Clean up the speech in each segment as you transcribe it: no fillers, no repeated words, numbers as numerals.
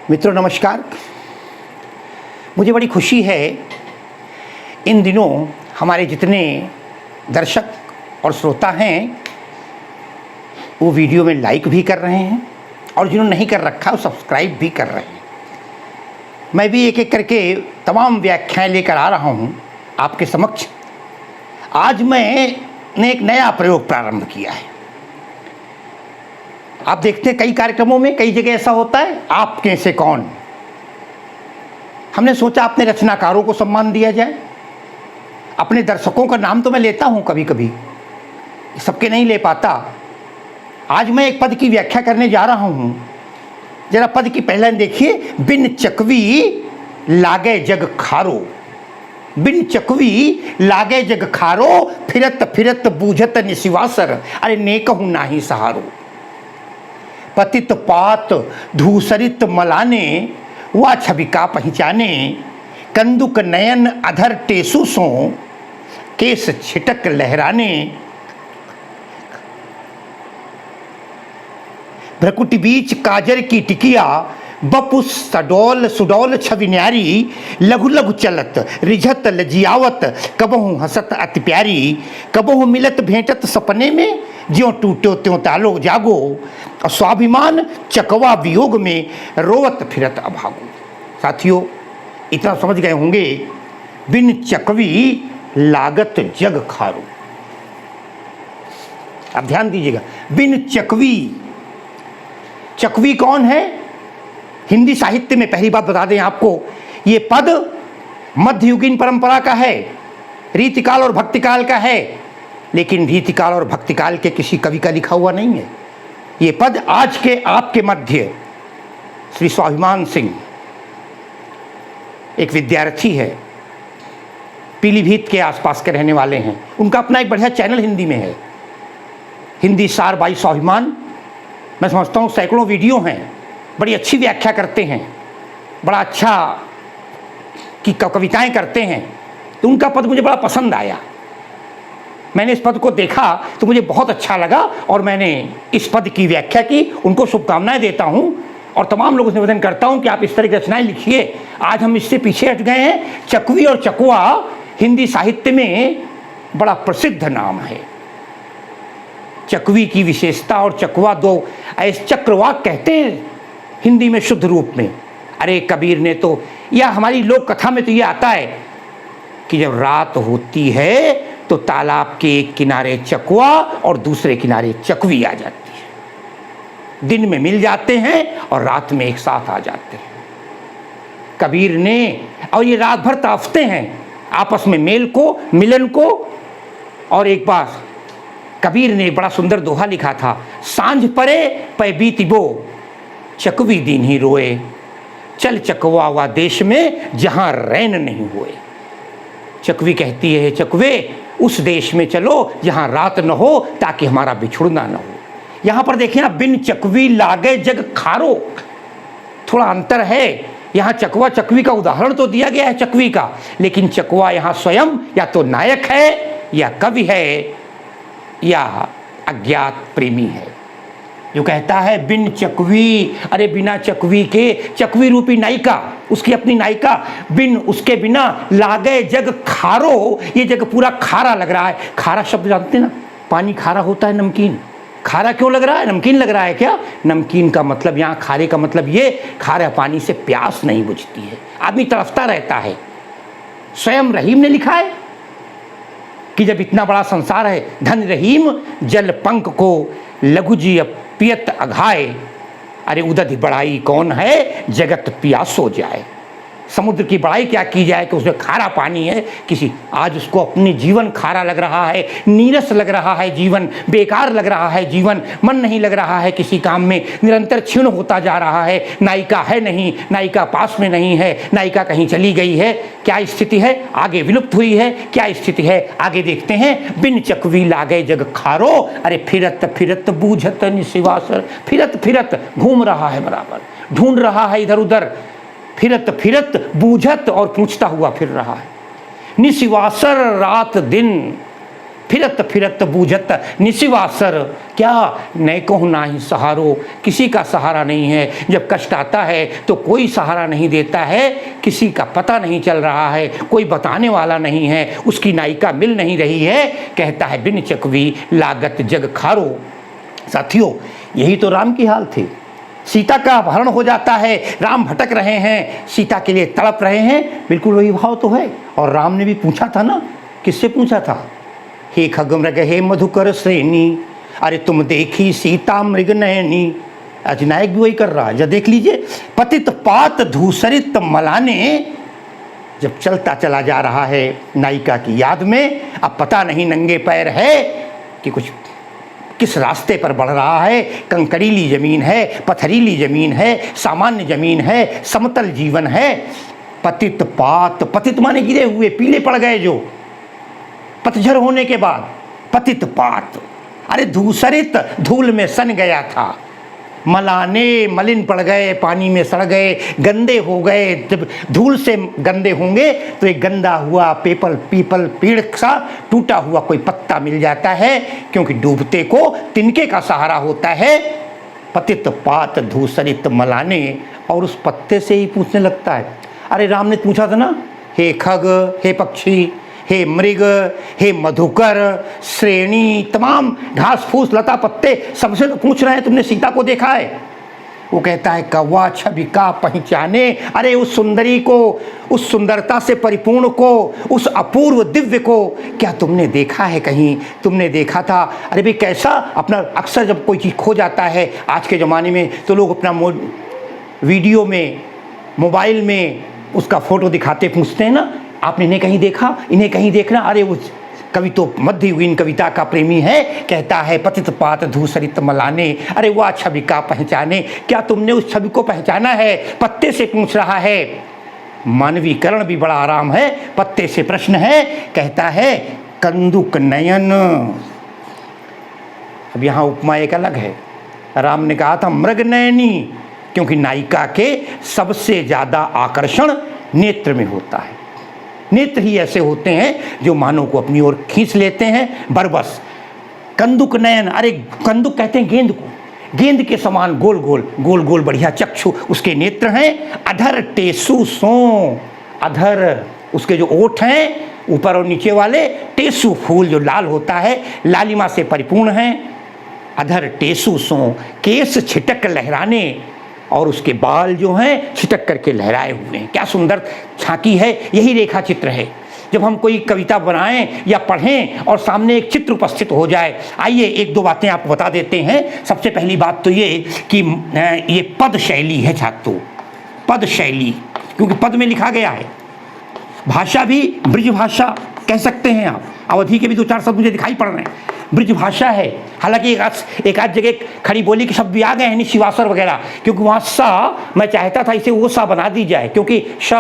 मित्रों नमस्कार। मुझे बड़ी खुशी है इन दिनों हमारे जितने दर्शक और श्रोता हैं वो वीडियो में लाइक भी कर रहे हैं और जिन्होंने नहीं कर रखा वो सब्सक्राइब भी कर रहे हैं। मैं भी एक एक करके तमाम व्याख्याएं लेकर आ रहा हूं आपके समक्ष। आज मैंने एक नया प्रयोग प्रारंभ किया है। आप देखते हैं कई कार्यक्रमों में कई जगह ऐसा होता है, आप में से कौन। हमने सोचा अपने रचनाकारों को सम्मान दिया जाए। अपने दर्शकों का नाम तो मैं लेता हूं कभी कभी, सबके नहीं ले पाता। आज मैं एक पद की व्याख्या करने जा रहा हूं। जरा पद की पहले देखिए। बिन चकवी लागे जग खारो, बिन चकवी लागे जग खारो, फिरत फिरत बूझत निसिवासर, अरे नेकहु नाही सहारो। पतित पात धूसरित मलाने, वा छबिका पहचाने, कंदुक नयन अधर टेसु सो, केस छिटक लहराने। भ्रकुटी बीच काजर की टिकिया, बपु सडोल सुडोल छवि न्यारी, लघु लघु चलत रिझत लजियावत, कबहू हसत अति प्यारी। कबहू मिलत भेंटत सपने में, ज्यों टूटो त्यों तालो जागो, और स्वाभिमान चकवा वियोग में, रोवत फिरत अभागो। साथियों इतना समझ गए होंगे, बिन चकवी लागत जग खारो। अब ध्यान दीजिएगा, बिन चकवी। चकवी कौन है? हिंदी साहित्य में पहली बात बता दें आपको, ये पद मध्ययुगीन परंपरा का है, रीतिकाल और भक्तिकाल का है, लेकिन रीतिकाल और भक्तिकाल के किसी कवि का लिखा हुआ नहीं है। ये पद आज के आपके मध्य श्री स्वाभिमान सिंह, एक विद्यार्थी है, पीलीभीत के आसपास के रहने वाले हैं। उनका अपना एक बढ़िया चैनल हिंदी में है, हिंदी सार बाई स्वाभिमान। मैं समझता हूँ सैकड़ों वीडियो हैं, बड़ी अच्छी व्याख्या करते हैं, बड़ा अच्छा की कविताएं करते हैं। तो उनका पद मुझे बड़ा पसंद आया। मैंने इस पद को देखा तो मुझे बहुत अच्छा लगा और मैंने इस पद की व्याख्या की। उनको शुभकामनाएं देता हूं और तमाम लोगों से निवेदन करता हूं कि आप इस तरह की रचनाएं लिखिए। आज हम इससे पीछे हट गए हैं। चकवी और चकवा हिंदी साहित्य में बड़ा प्रसिद्ध नाम है। चकवी की विशेषता और चकवा दो ऐसे चक्रवाक कहते हैं हिंदी में शुद्ध रूप में। अरे कबीर ने तो, या हमारी लोक कथा में तो ये आता है कि जब रात होती है तो तालाब के एक किनारे चकवा और दूसरे किनारे चकवी आ जाती है। दिन में मिल जाते हैं और रात में एक साथ आ जाते हैं। कबीर ने, और ये रात भर ताफते हैं आपस में मेल को, मिलन को। और एक बार कबीर ने बड़ा सुंदर दोहा लिखा था, सांझ परे पै बीती बो, चकवी दिन ही रोए, चल चकवा वा देश में जहां रैन नहीं हुए। चकवी कहती है, चकवे उस देश में चलो जहां रात न हो, ताकि हमारा बिछुड़ना न हो। यहां पर देखिए ना, बिन चकवी लागे जग खारो, थोड़ा अंतर है। यहां चकवा चकवी का उदाहरण तो दिया गया है चकवी का, लेकिन चकवा यहां स्वयं या तो नायक है, या कवि है, या अज्ञात प्रेमी है, जो कहता है बिन चकवी। अरे बिना चकवी के, चकवी रूपी नायिका, उसकी अपनी नायिका, बिन उसके बिना लागे जग खारो, ये जग पूरा खारा लग रहा है। खारा शब्द जानते ना, पानी खारा होता है, नमकीन। खारा क्यों लग रहा है? नमकीन लग रहा है क्या? नमकीन का मतलब, यहाँ खारे का मतलब ये, खारे पानी से प्यास नहीं बुझती है, आदमी तड़फता रहता है। स्वयं रहीम ने लिखा है कि जब इतना बड़ा संसार है, धन रहीम जल पंख को लघु जी पियत अघाए, अरे उदधि बड़ाई कौन है, जगत प्यासो जाए। समुद्र की बड़ाई क्या की जाए कि उसमें खारा पानी है। किसी आज उसको अपनी जीवन खारा लग रहा है, नीरस लग रहा है जीवन, बेकार लग रहा है जीवन, मन नहीं लग रहा है किसी काम में, निरंतर क्षीण होता जा रहा है। नायिका है नहीं, नायिका पास में नहीं है, नायिका कहीं चली गई है। क्या स्थिति है? आगे विलुप्त हुई है। क्या स्थिति है? आगे देखते हैं। बिन चकवी लागे जग खारो, अरे फिरत फिरत बूझत निसिवासर। फिरत फिरत घूम रहा है, बराबर ढूंढ रहा है इधर उधर, फिरत फिरत बूझत और पूछता हुआ फिर रहा है। निसिवासर रात दिन फिरत फिरत बूझत निशिवासर, क्या नए को ना ही सहारो, किसी का सहारा नहीं है। जब कष्ट आता है तो कोई सहारा नहीं देता है, किसी का पता नहीं चल रहा है, कोई बताने वाला नहीं है, उसकी नायिका मिल नहीं रही है। कहता है बिन चकवी लागत जग खारो। साथियों, यही तो राम की हाल थी। सीता का अपहरण हो जाता है, राम भटक रहे हैं, सीता के लिए तड़प रहे हैं, बिल्कुल वही भाव तो है। और राम ने भी पूछा था ना, किससे पूछा था? हे खगमृग हे मधुकर श्रेणी, अरे तुम देखी सीता मृग नयनी। आज नायक भी वही कर रहा है। जब देख लीजिए, पतित पात धूसरित मलाने, जब चलता चला जा रहा है नायिका की याद में, अब पता नहीं नंगे पैर है कि कुछ किस रास्ते पर बढ़ रहा है। कंकरीली ज़मीन है, पथरीली ज़मीन है, सामान्य ज़मीन है, समतल जीवन है। पतित पात, पतित माने गिरे हुए, पीले पड़ गए जो पतझड़ होने के बाद, पतित पात। अरे धूसरित, धूल में सन गया था। मलाने, मलिन पड़ गए, पानी में सड़ गए, गंदे हो गए। जब धूल से गंदे होंगे तो एक गंदा हुआ पीपल पेड़ सा टूटा हुआ कोई पत्ता मिल जाता है, क्योंकि डूबते को तिनके का सहारा होता है। पतित पात धूसरित मलाने, और उस पत्ते से ही पूछने लगता है। अरे राम ने पूछा था ना, हे खग, हे पक्षी, हे मृग, हे मधुकर श्रेणी, तमाम घास फूस लता पत्ते सबसे तो पूछ रहे हैं तुमने सीता को देखा है? वो कहता है कौवा छवि का पहचाने। अरे उस सुंदरी को, उस सुंदरता से परिपूर्ण को, उस अपूर्व दिव्य को क्या तुमने देखा है कहीं? तुमने देखा था? अरे भाई कैसा अपना, अक्सर जब कोई चीज़ खो जाता है आज के ज़माने में तो लोग अपना वीडियो में, मोबाइल में उसका फ़ोटो दिखाते पूछते हैं ना, आपने इन्हें कहीं देखा, इन्हें कहीं देखना। अरे उस कवि तो मध्ययुगीन कविता का प्रेमी है। कहता है पतित पात धूसरित मलाने, अरे वह छवि का पहचाने, क्या तुमने उस छवि को पहचाना है? पत्ते से पूछ रहा है। मानवीकरण भी बड़ा आराम है, पत्ते से प्रश्न है। कहता है कंदुक नयन। अब यहाँ उपमा एक अलग है। राम ने कहा था मृग नयनी, क्योंकि नायिका के सबसे ज़्यादा आकर्षण नेत्र में होता है। नेत्र ही ऐसे होते हैं जो मानव को अपनी ओर खींच लेते हैं बरबस। कंदुक नयन, अरे कंदुक कहते हैं गेंद को, गेंद के समान गोल गोल गोल गोल बढ़िया चक्षु उसके नेत्र हैं। अधर टेसु सो, अधर उसके जो ओठ हैं ऊपर और नीचे वाले, टेसु फूल जो लाल होता है, लालिमा से परिपूर्ण हैं। अधर टेसु सो, केस छिटक लहराने, और उसके बाल जो हैं छिटक करके लहराए हुए हैं। क्या सुंदर झांकी है। यही रेखा चित्र है। जब हम कोई कविता बनाएं या पढ़ें और सामने एक चित्र उपस्थित हो जाए, आइए एक दो बातें आपको बता देते हैं। सबसे पहली बात तो ये कि ये पद शैली है छात्रों, पद शैली, क्योंकि पद में लिखा गया है। भाषा भी ब्रज भाषा कह सकते हैं आप। अवधि के भी दो चार शब्द मुझे दिखाई पड़ रहे हैं, ब्रज भाषा है। हालांकि एक आध जगह खड़ी बोली के शब्द भी आ गए हैं, शिवासर वगैरह, क्योंकि वहाँ सा, मैं चाहता था इसे वो सा बना दी जाए, क्योंकि श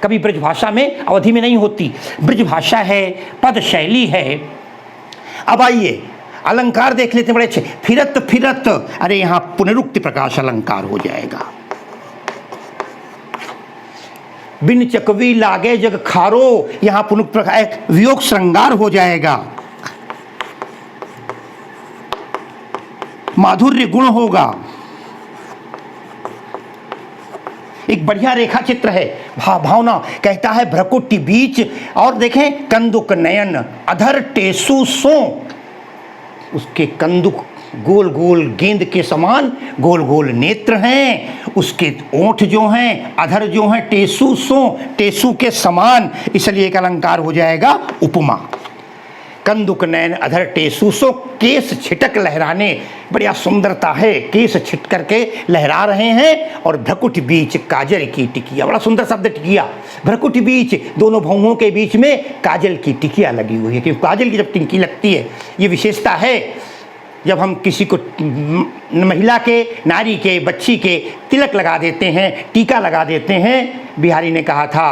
कभी ब्रज भाषा में अवधि में नहीं होती। ब्रज भाषा है, पद शैली है। अब आइए अलंकार देख लेते हैं बड़े अच्छे। फिरत फिरत, अरे यहाँ पुनरुक्ति प्रकाश अलंकार हो जाएगा। बिन चकवी लागे जग खारो, यहाँ पुनरुक्ति प्रकाश वियोग श्रृंगार हो जाएगा। माधुर्य गुण होगा। एक बढ़िया रेखा चित्र है, भावना। कहता है भ्रकुटी बीच, और देखें कंदुक नयन, अधर टेसु सो, उसके कंदुक गोल गोल गेंद के समान गोल गोल नेत्र हैं। उसके ओठ जो हैं, अधर जो हैं टेसु सो, टेसु के समान, इसलिए एक अलंकार हो जाएगा उपमा। कंदुक नयन अधर टेसु सो, केस छिटक लहराने, बढ़िया सुंदरता है, केस छिट करके लहरा रहे हैं। और भ्रकुट बीच काजल की टिकिया, बड़ा सुंदर शब्द टिकिया। भ्रकुट बीच, दोनों भौहों के बीच में काजल की टिकिया लगी हुई है, क्योंकि काजल की जब टिंकी लगती है, ये विशेषता है। जब हम किसी को, महिला के, नारी के, बच्ची के तिलक लगा देते हैं, टीका लगा देते हैं, बिहारी ने कहा था,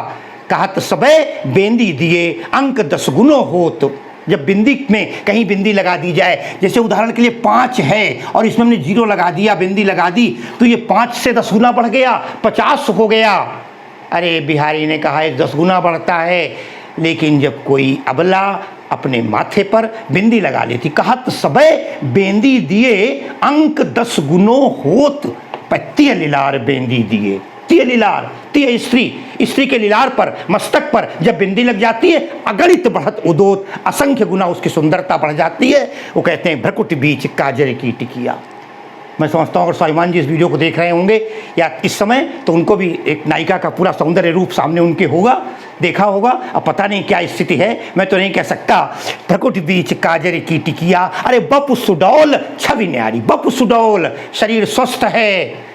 कहत सबे बेंदी दिए अंक 10 गुनो होत। जब बिंदी में कहीं बिंदी लगा दी जाए, जैसे उदाहरण के लिए 5 है और इसमें हमने 0 लगा दिया, बिंदी लगा दी, तो ये 5 से 10 गुना बढ़ गया, 50 हो गया। अरे बिहारी ने कहा है 10 गुना बढ़ता है, लेकिन जब कोई अबला अपने माथे पर बिंदी लगा ली थी। कहत सबे बेंदी दिए अंक 10 गुनो होत, तिय लीलार बेंदी दिए। तिय लीलार, तिय स्त्री के लीलार पर, मस्तक पर जब बिंदी लग जाती है अगणित बढ़त उदोत, असंख्य गुना उसकी सुंदरता बढ़ जाती है। वो कहते हैं भ्रकुट बीच काजर की टिकिया। मैं समझता हूँ अगर स्वाभिमान जी इस वीडियो को देख रहे होंगे या इस समय, तो उनको भी एक नायिका का पूरा सौंदर्य रूप सामने उनके होगा, देखा होगा। अब पता नहीं क्या स्थिति है, मैं तो नहीं कह सकता। भ्रकुट बीच काजर की टिकिया, अरे बप सुडौल छवि न्यारी। बप सुडौल, शरीर स्वस्थ है,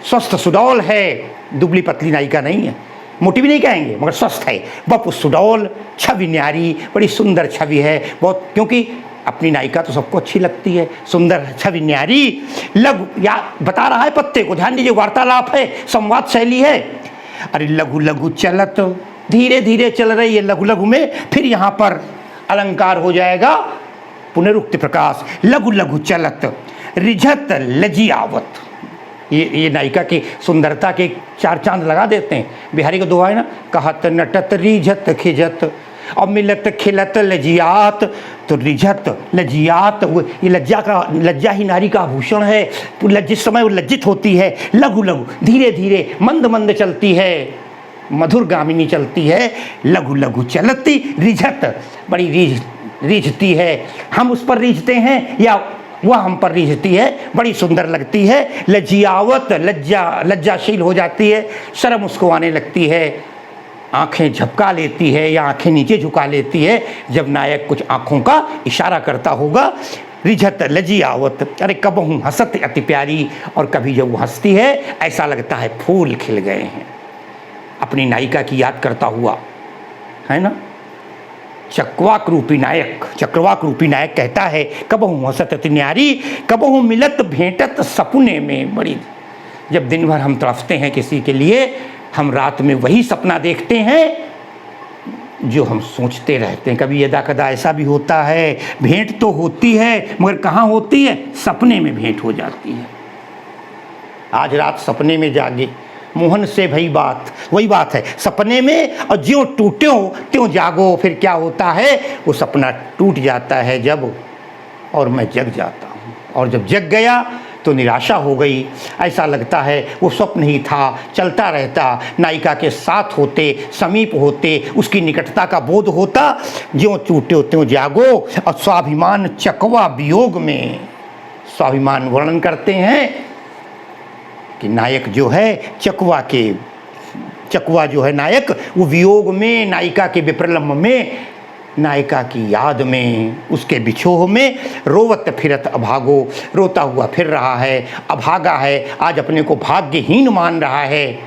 स्वस्थ सुडौल है, दुबली पतली नायिका नहीं है, मोटी भी नहीं कहेंगे मगर स्वस्थ है। बप सुडौल छवि न्यारी, बड़ी सुंदर छवि है बहुत, क्योंकि अपनी नायिका तो सबको अच्छी लगती है, सुंदर छवि न्यारी। लघु, या बता रहा है पत्ते को, ध्यान दीजिए, वार्तालाप है, संवाद शैली है। अरे लघु लघु चलत, धीरे धीरे चल रही है लघु लघु में, फिर यहाँ पर अलंकार हो जाएगा पुनरुक्ति प्रकाश। लघु लघु चलत रिझत लजियावत, ये नायिका की सुंदरता के 4 चांद लगा देते हैं। बिहारी का दोहा है ना, कहत नटत रिझत खिजत और मिलत खिलत लजियात। तो रिझत लजियात, ये लज्जा ही नारी का आभूषण है। जिस समय वो लज्जित होती है, लघु लघु धीरे धीरे मंद मंद चलती है, मधुर गामिनी चलती है। लघु लघु चलती रिझत, बड़ी रीझती है, हम उस पर रीझते हैं या वह हम पर रीझती है, बड़ी सुंदर लगती है। लजियावत, लज्जाशील हो जाती है, शर्म उसको आने लगती है, आंखें झपका लेती है या आंखें नीचे झुका लेती है जब नायक कुछ आंखों का इशारा करता होगा। रिझत लजियावत, अरे कबहू हंसत अति प्यारी, और कभी जब वो हंसती है ऐसा लगता है फूल खिल गए हैं। अपनी नायिका की याद करता हुआ, है ना। चक्रवाक रूपी नायक कहता है, कबहू हंसत अति न्यारी, कबहू मिलत भेंटत सपने में। बड़ी, जब दिन भर हम तड़फते हैं किसी के लिए, हम रात में वही सपना देखते हैं जो हम सोचते रहते हैं। कभी यदा कदा ऐसा भी होता है, भेंट तो होती है मगर कहाँ होती है, सपने में भेंट हो जाती है। आज रात सपने में जागे, मोहन से भई बात, वही बात है, सपने में, और ज्यों टूटे हो त्यों जागो। फिर क्या होता है, वो सपना टूट जाता है जब, और मैं जग जाता हूँ, और जब जग गया तो निराशा हो गई। ऐसा लगता है वो स्वप्न ही था, चलता रहता, नायिका के साथ होते, समीप होते, उसकी निकटता का बोध होता। ज्यों टूटे त्यों जागो, और स्वाभिमान चकवा वियोग में, स्वाभिमान वर्णन करते हैं कि नायक जो है चकवा जो है नायक, वो वियोग में, नायिका के विप्रलम्ब में, नायिका की याद में, उसके बिछोह में रोवत फिरत अभागो, रोता हुआ फिर रहा है, अभागा है, आज अपने को भाग्यहीन मान रहा है।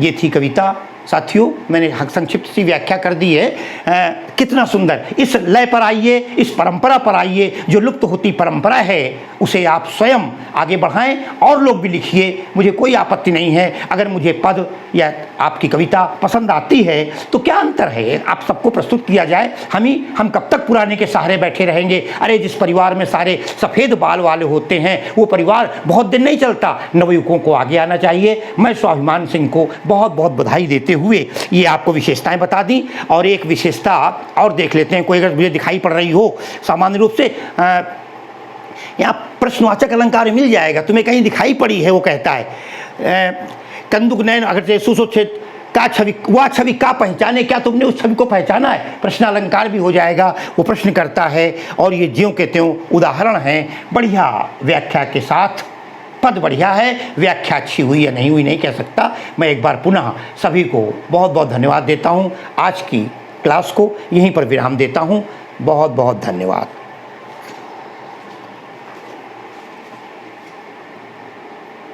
ये थी कविता साथियों, मैंने संक्षिप्त सी व्याख्या कर दी है। कितना सुंदर। इस लय पर आइए, इस परंपरा पर आइए, जो लुप्त होती परंपरा है उसे आप स्वयं आगे बढ़ाएं, और लोग भी लिखिए, मुझे कोई आपत्ति नहीं है। अगर मुझे पद या आपकी कविता पसंद आती है तो क्या अंतर है, आप सबको प्रस्तुत किया जाए। हम कब तक पुराने के सहारे बैठे रहेंगे। अरे जिस परिवार में सारे सफ़ेद बाल वाले होते हैं वो परिवार बहुत दिन नहीं चलता, नवयुवकों को आगे आना चाहिए। मैं स्वाभिमान सिंह को बहुत बहुत बधाई देते हुए ये आपको विशेषताएं बता दी, और एक विशेषता और देख लेते हैं, कोई अगर मुझे दिखाई पड़ रही हो। सामान्य रूप से यहाँ प्रश्नवाचक अलंकार मिल जाएगा, तुम्हें कहीं दिखाई पड़ी है, वो कहता है कंदुक नयन अगर से सुसोच्छेद का छवि, वह छवि का पहचाने, क्या तुमने उस छवि को पहचाना है। प्रश्न अलंकार भी हो जाएगा, वो प्रश्न करता है, और ये ज्यों के त्यों उदाहरण हैं। बढ़िया व्याख्या के साथ, पद बढ़िया है, व्याख्या अच्छी हुई या नहीं हुई नहीं कह सकता। मैं एक बार पुनः सभी को बहुत बहुत धन्यवाद देता हूँ। आज की क्लास को यहीं पर विराम देता हूँ। बहुत बहुत धन्यवाद।